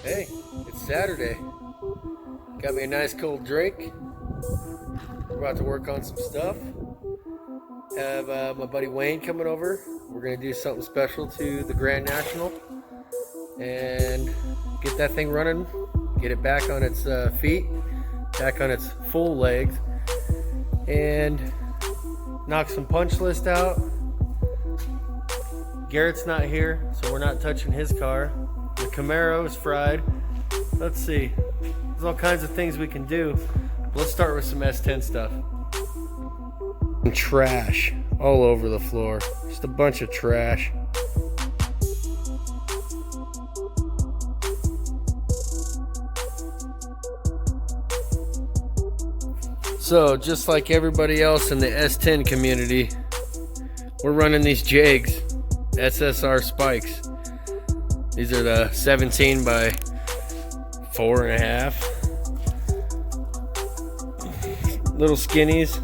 Hey, it's Saturday. Got me a nice cold drink. We're about to work on some stuff. Have my buddy Wayne coming over. We're going to do something special to the Grand National and get that thing running, get it back on its feet, back on its full legs, and knock some punch list out. Garrett's not here, so we're not touching his car. The Camaro is fried. Let's see. There's all kinds of things we can do. Let's start with some S10 stuff. Trash all over the floor. Just a bunch of trash. So, just like everybody else in the S10 community, we're running these Jags SSR spikes. These are the 17 by 4.5. Little skinnies.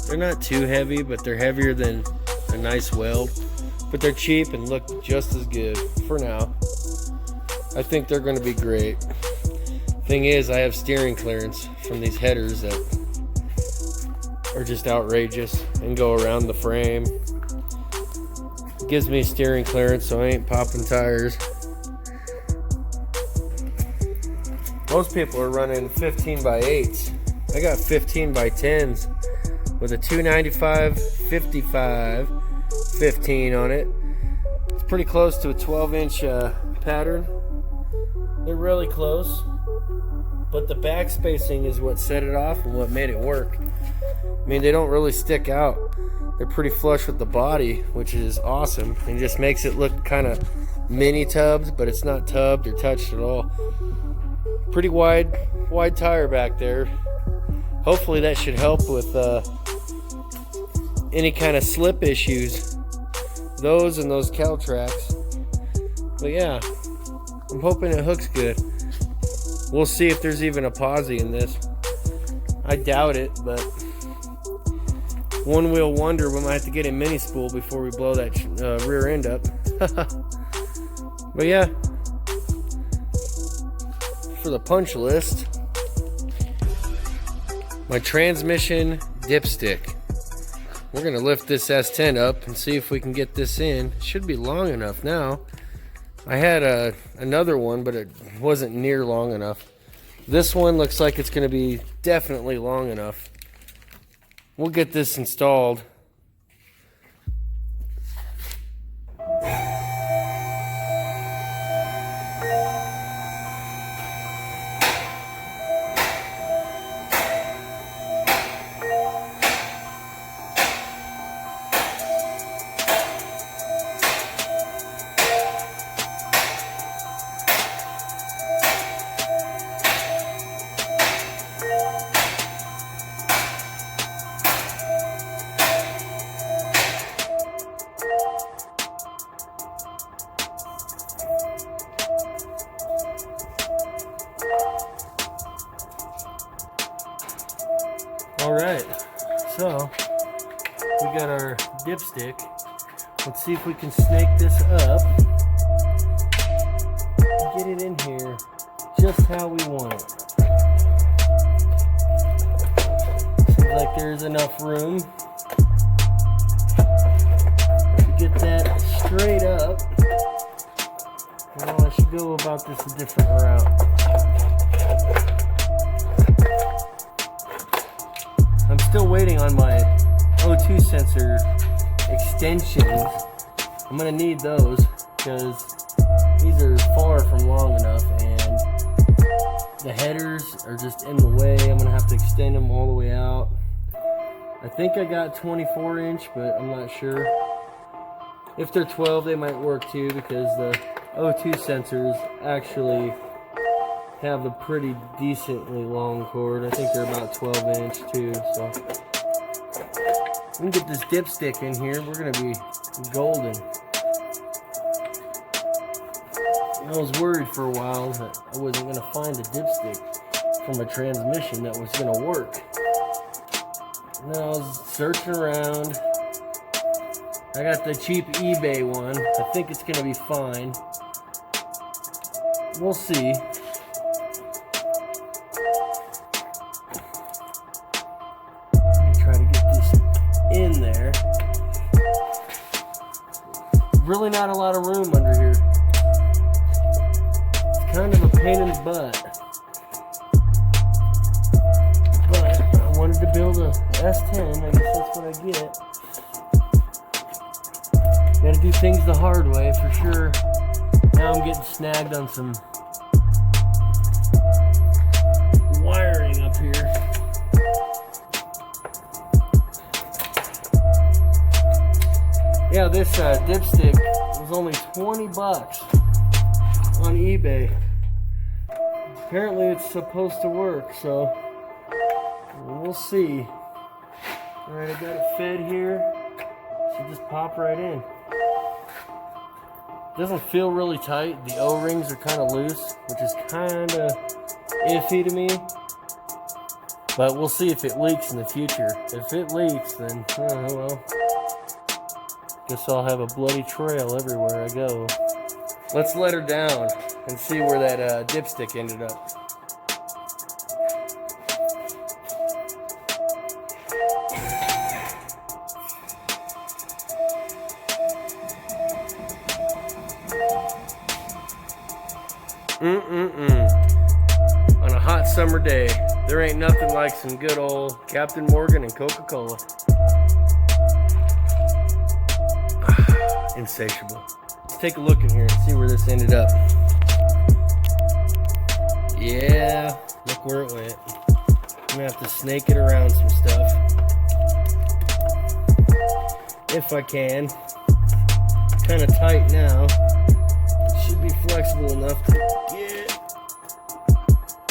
They're not too heavy, but they're heavier than a nice weld. But they're cheap and look just as good for now. I think they're going to be great. Thing is, I have steering clearance from these headers that are just outrageous and go around the frame. It gives me steering clearance, so I ain't popping tires. Most people are running 15 by 8s. I got 15 by 10s with a 295 55 15 on it. It's pretty close to a 12-inch pattern. They're really close, but the back spacing is what set it off and what made it work. I mean, they don't really stick out. They're pretty flush with the body, which is awesome, and just makes it look kind of mini tubbed, but it's not tubbed or touched at all. Pretty wide tire back there. Hopefully that should help with any kind of slip issues. Those and those cow tracks. But yeah, I'm hoping it hooks good. We'll see if there's even a posi in this. I doubt it, but one wheel wonder, we might have to get a mini spool before we blow that rear end up. But yeah, for the punch list, my transmission dipstick. We're going to lift this S10 up and see if we can get this in. It should be long enough now. I had another one, but it wasn't near long enough. This one looks like it's going to be definitely long enough. We'll get this installed. Alright, so we got our dipstick. Let's see if we can snake this up. Get it in here just how we want it. Seems like there's enough room to get that straight up. Well, I should go about this a different route. I'm still waiting on my O2 sensor extensions. I'm going to need those because these are far from long enough and the headers are just in the way. I'm going to have to extend them all the way out. I think I got 24 inch, but I'm not sure. If they're 12, they might work too because the O2 sensors actually have a pretty decently long cord. I think they're about 12 inch too, so we can get this dipstick in here. We're gonna be golden. I was worried for a while that I wasn't gonna find a dipstick from a transmission that was gonna work. And I was searching around. I got the cheap eBay one. I think it's gonna be fine. We'll see. Try to get this in there. Really not a lot of room under here. It's kind of a pain in the butt. But I wanted to build a S10. I guess that's what I get. Gotta do things the hard way for sure. Now I'm getting snagged on some wiring up here. Yeah, this dipstick was only 20 bucks on eBay. Apparently it's supposed to work, so we'll see. Alright, I got it fed here. Should just pop right in. Doesn't feel really tight. The O-rings are kind of loose, which is kind of iffy to me. But we'll see if it leaks in the future. If it leaks, then, oh well. Guess I'll have a bloody trail everywhere I go. Let's let her down and see where that dipstick ended up. On a hot summer day, there ain't nothing like some good old Captain Morgan and Coca-Cola. Insatiable. Let's take a look in here and see where this ended up. Yeah, look where it went. I'm gonna have to snake it around some stuff. If I can. It's kind of tight now. It should be flexible enough to get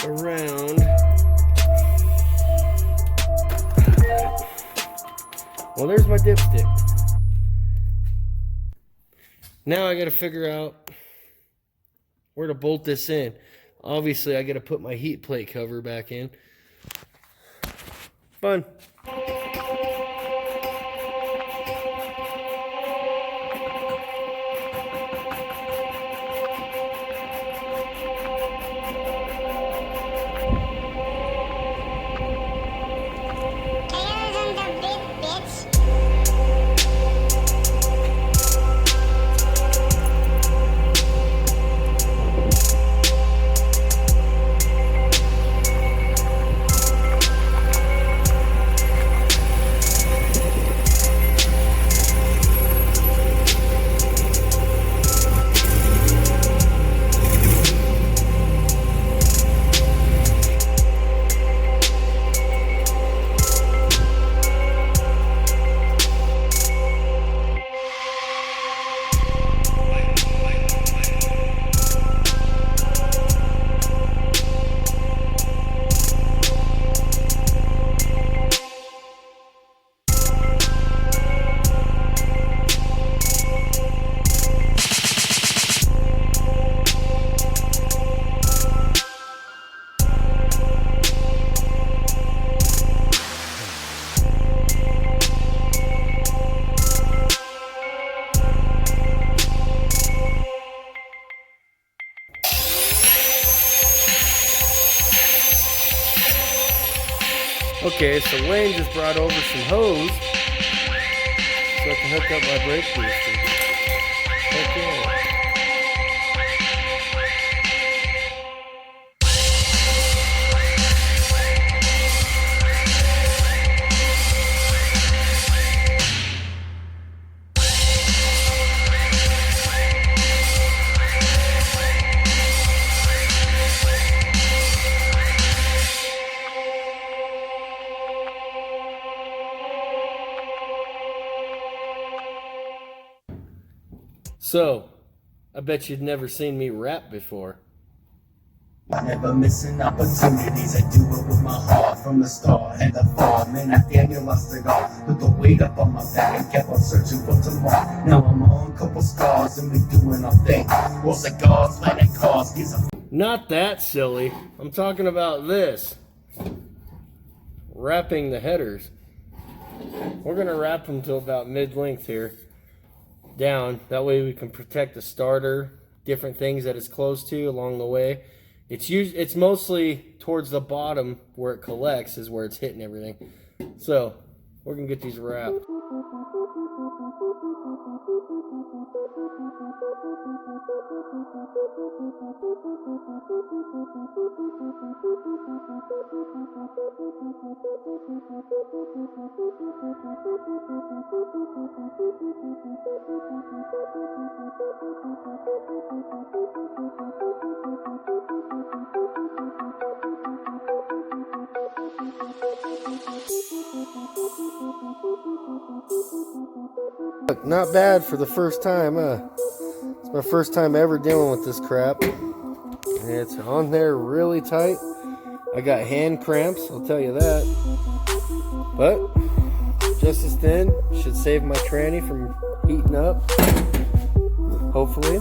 around. Well, there's my dipstick. Now I gotta figure out where to bolt this in. Obviously, I gotta put my heat plate cover back in. Fun. Okay, so Wayne just brought over some hose so I can hook up my brake booster. Okay. So, I bet you'd never seen me rap before. Never missing opportunities, I do it with my heart from the start and the fall. Man, I damn near lost it all. Put the weight up on my back and kept on searching for tomorrow. Now I'm on a couple scars and we doing our thing. Roll cigars, lighting cars, gives a... Not that silly. I'm talking about this. Wrapping the headers. we're gonna wrap them to about mid-length here, down. That way we can protect the starter, different things that it's close to along the way. It's mostly towards the bottom where it collects is where it's hitting everything. So we're gonna get these wrapped. Look, not bad for the first time, huh? It's my first time ever dealing with this crap. It's on there really tight. I got hand cramps, I'll tell you that. But just as thin, should save my tranny from heating up. Hopefully.